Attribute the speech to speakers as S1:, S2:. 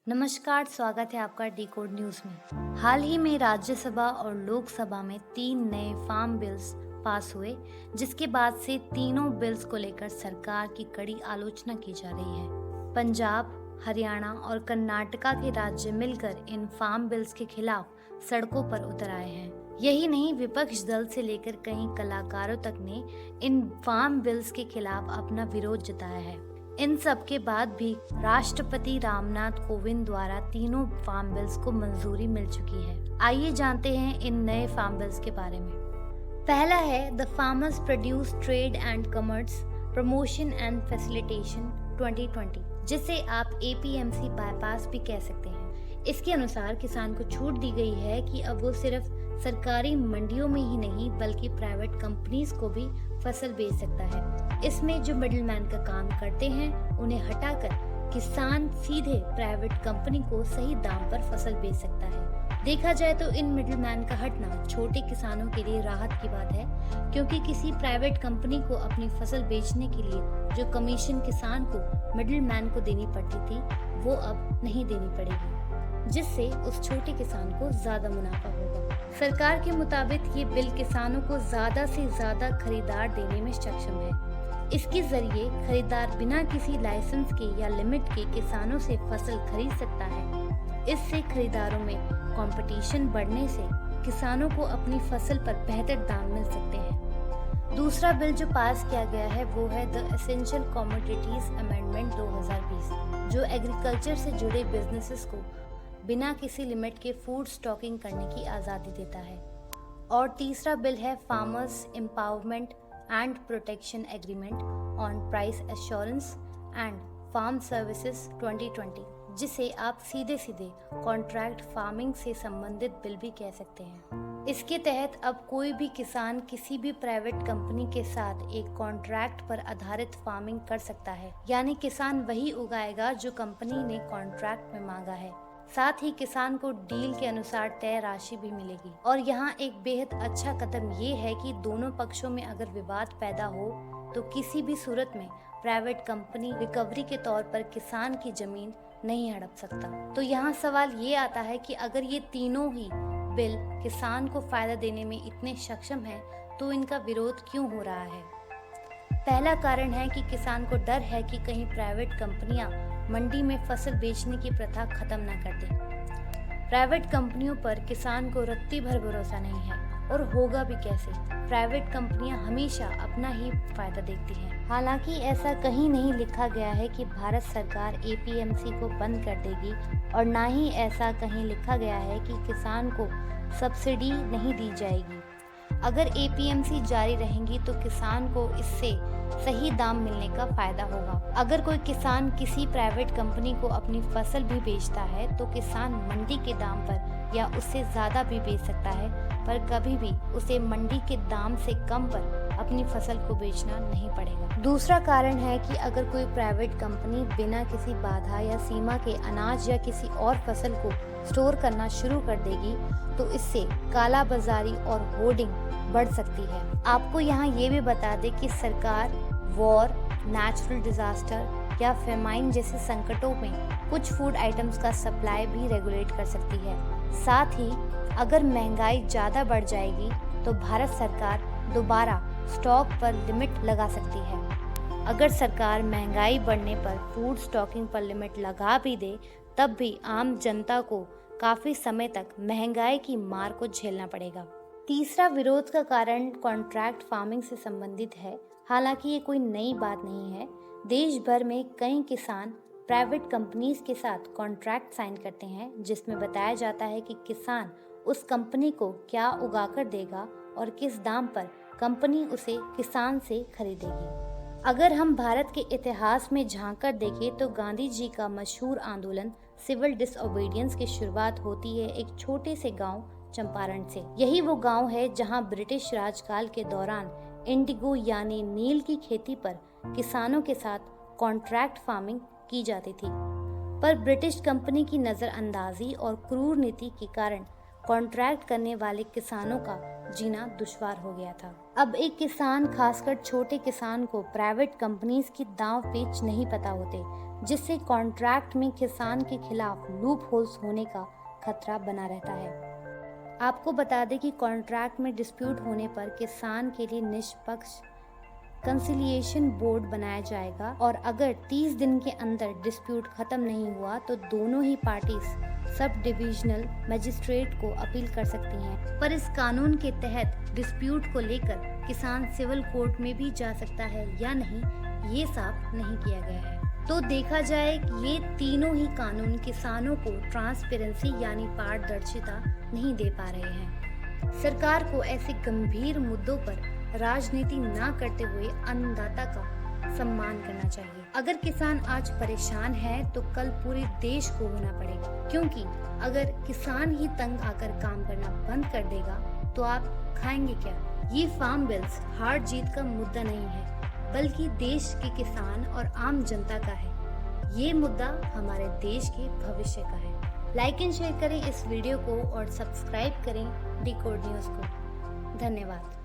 S1: नमस्कार, स्वागत है आपका डिकोड न्यूज में। हाल ही में राज्यसभा और लोकसभा में 3 नए फार्म बिल्स पास हुए, जिसके बाद से तीनों बिल्स को लेकर सरकार की कड़ी आलोचना की जा रही है। पंजाब, हरियाणा और कर्नाटका के राज्य मिलकर इन फार्म बिल्स के खिलाफ सड़कों पर उतर आए हैं। यही नहीं, विपक्ष दल से लेकर कई कलाकारों तक ने इन फार्म बिल्स के खिलाफ अपना विरोध जताया है। इन सब के बाद भी राष्ट्रपति रामनाथ कोविंद द्वारा तीनों फार्म बिल्स को मंजूरी मिल चुकी है। आइए जानते हैं इन नए फार्म बिल्स के बारे में। पहला है the farmers produce trade and commerce promotion and facilitation 2020, जिसे आप APMC बाईपास भी कह सकते हैं। इसके अनुसार किसान को छूट दी गई है कि अब वो सिर्फ सरकारी मंडियों में ही नहीं बल्कि प्राइवेट कंपनीज को भी फसल बेच सकता है। इसमें जो मिडिलमैन का काम करते हैं उन्हें हटाकर किसान सीधे प्राइवेट कंपनी को सही दाम पर फसल बेच सकता है। देखा जाए तो इन मिडिलमैन का हटना छोटे किसानों के लिए राहत की बात है, क्योंकि किसी प्राइवेट कंपनी को अपनी फसल बेचने के लिए जो कमीशन किसान को मिडिलमैन को देनी पड़ती थी वो अब नहीं देनी पड़ेगी, जिससे उस छोटे किसान को ज्यादा मुनाफा होगा। सरकार के मुताबिक ये बिल किसानों को ज्यादा से ज्यादा खरीदार देने में सक्षम है। इसके जरिए खरीदार बिना किसी लाइसेंस के या लिमिट के किसानों से फसल खरीद सकता है। इससे खरीदारों में कंपटीशन बढ़ने से किसानों को अपनी फसल पर बेहतर दाम मिल सकते हैं। दूसरा बिल जो पास किया गया है वो है द एसेंशियल कमोडिटीज अमेंडमेंट 2020, जो एग्रीकल्चर से जुड़े बिजनेसेस को बिना किसी लिमिट के फूड स्टॉकिंग करने की आज़ादी देता है। और तीसरा बिल है farmers empowerment and protection agreement on price assurance and farm services 2020, जिसे आप सीधे सीधे कॉन्ट्रैक्ट फार्मिंग से संबंधित बिल भी कह सकते हैं। इसके तहत अब कोई भी किसान किसी भी प्राइवेट कंपनी के साथ एक कॉन्ट्रैक्ट पर आधारित फार्मिंग कर सकता है, यानी किसान वही उगाएगा जो कंपनी ने कॉन्ट्रैक्ट में मांगा है। साथ ही किसान को डील के अनुसार तय राशि भी मिलेगी। और यहाँ एक बेहद अच्छा कदम ये है कि दोनों पक्षों में अगर विवाद पैदा हो तो किसी भी सूरत में प्राइवेट कंपनी रिकवरी के तौर पर किसान की जमीन नहीं हड़प सकता। तो यहाँ सवाल ये आता है कि अगर ये तीनों ही बिल किसान को फायदा देने में इतने सक्षम हैं, तो इनका विरोध क्यों हो रहा है? पहला कारण है कि किसान को डर है कि कहीं प्राइवेट कंपनियां मंडी में फसल बेचने की प्रथा खत्म न कर दें। प्राइवेट कंपनियों पर किसान को रत्ती भर भरोसा नहीं है, और होगा भी कैसे? प्राइवेट कंपनियां हमेशा अपना ही फायदा देखती हैं। हालांकि ऐसा कहीं नहीं लिखा गया है कि भारत सरकार APMC को बंद कर देगी, और ना ही ऐसा कहीं लिखा गया है कि किसान को सब्सिडी नहीं दी जाएगी। अगर APMC जारी रहेंगी तो किसान को इससे सही दाम मिलने का फायदा होगा। अगर कोई किसान किसी प्राइवेट कंपनी को अपनी फसल भी बेचता है तो किसान मंडी के दाम पर या उससे ज़्यादा भी बेच सकता है, पर कभी भी उसे मंडी के दाम से कम पर अपनी फसल को बेचना नहीं पड़ेगा। दूसरा कारण है कि अगर कोई प्राइवेट कंपनी बिना किसी बाधा या सीमा के अनाज या किसी और फसल को स्टोर करना शुरू कर देगी तो इससे काला बाजारी और होर्डिंग बढ़ सकती है। आपको यहाँ ये भी बता दें कि सरकार वॉर, नेचुरल डिजास्टर या फेमाइन जैसे संकटों में कुछ फूड आइटम्स का सप्लाई भी रेगुलेट कर सकती है। साथ ही अगर महंगाई ज़्यादा बढ़ जाएगी तो भारत सरकार दोबारा स्टॉक पर लिमिट लगा सकती है। अगर सरकार महंगाई बढ़ने पर फूड स्टॉकिंग पर लिमिट लगा भी दे, तब भी आम जनता को काफ़ी समय तक महंगाई की मार को झेलना पड़ेगा। तीसरा विरोध का कारण कॉन्ट्रैक्ट फार्मिंग से संबंधित है। हालांकि ये कोई नई बात नहीं है। देश भर में कई किसान प्राइवेट कंपनीज के साथ कॉन्ट्रैक्ट साइन करते हैं, जिसमें बताया जाता है कि किसान उस कंपनी को क्या उगाकर देगा और किस दाम पर कंपनी उसे किसान से खरीदेगी। अगर हम भारत के इतिहास में झांककर देखें तो गांधी जी का मशहूर आंदोलन सिविल डिसओबीडियंस की शुरुआत होती है एक छोटे से गांव चंपारण से। यही वो गांव है जहां ब्रिटिश राजकाल के दौरान इंडिगो यानी नील की खेती पर किसानों के साथ कॉन्ट्रैक्ट फार्मिंग की जाती थी। पर ब्रिटिश कंपनी की नज़रअंदाजी और क्रूर नीति के कारण कॉन्ट्रैक्ट करने वाले किसानों का जीना दुश्वार हो गया था। अब एक किसान, खासकर छोटे किसान को प्राइवेट कंपनीज की दांव पेच नहीं पता होते, जिससे कॉन्ट्रैक्ट में किसान के खिलाफ लूप होल्स होने का खतरा बना रहता है। आपको बता दें कि कॉन्ट्रैक्ट में डिस्प्यूट होने पर किसान के लिए निष्पक्ष कंसिलिएशन बोर्ड बनाया जाएगा और अगर 30 दिन के अंदर डिस्प्यूट खत्म नहीं हुआ तो दोनों ही पार्टीज सब डिविजनल मजिस्ट्रेट को अपील कर सकती हैं। पर इस कानून के तहत डिस्प्यूट को लेकर किसान सिविल कोर्ट में भी जा सकता है या नहीं, ये साफ नहीं किया गया है। तो देखा जाए ये तीनों ही कानून किसानों को ट्रांसपेरेंसी यानी पारदर्शिता नहीं दे पा रहे हैं। सरकार को ऐसे गंभीर मुद्दों पर राजनीति ना करते हुए अन्नदाता का सम्मान करना चाहिए। अगर किसान आज परेशान है तो कल पूरे देश को होना पड़ेगा, क्योंकि अगर किसान ही तंग आकर काम करना बंद कर देगा तो आप खाएंगे क्या? ये फार्म बिल्स हार जीत का मुद्दा नहीं है, बल्कि देश के किसान और आम जनता का है। ये मुद्दा हमारे देश के भविष्य का है। लाइक एंड शेयर करें इस वीडियो को और सब्सक्राइब करें डिकोड न्यूज़ को। धन्यवाद।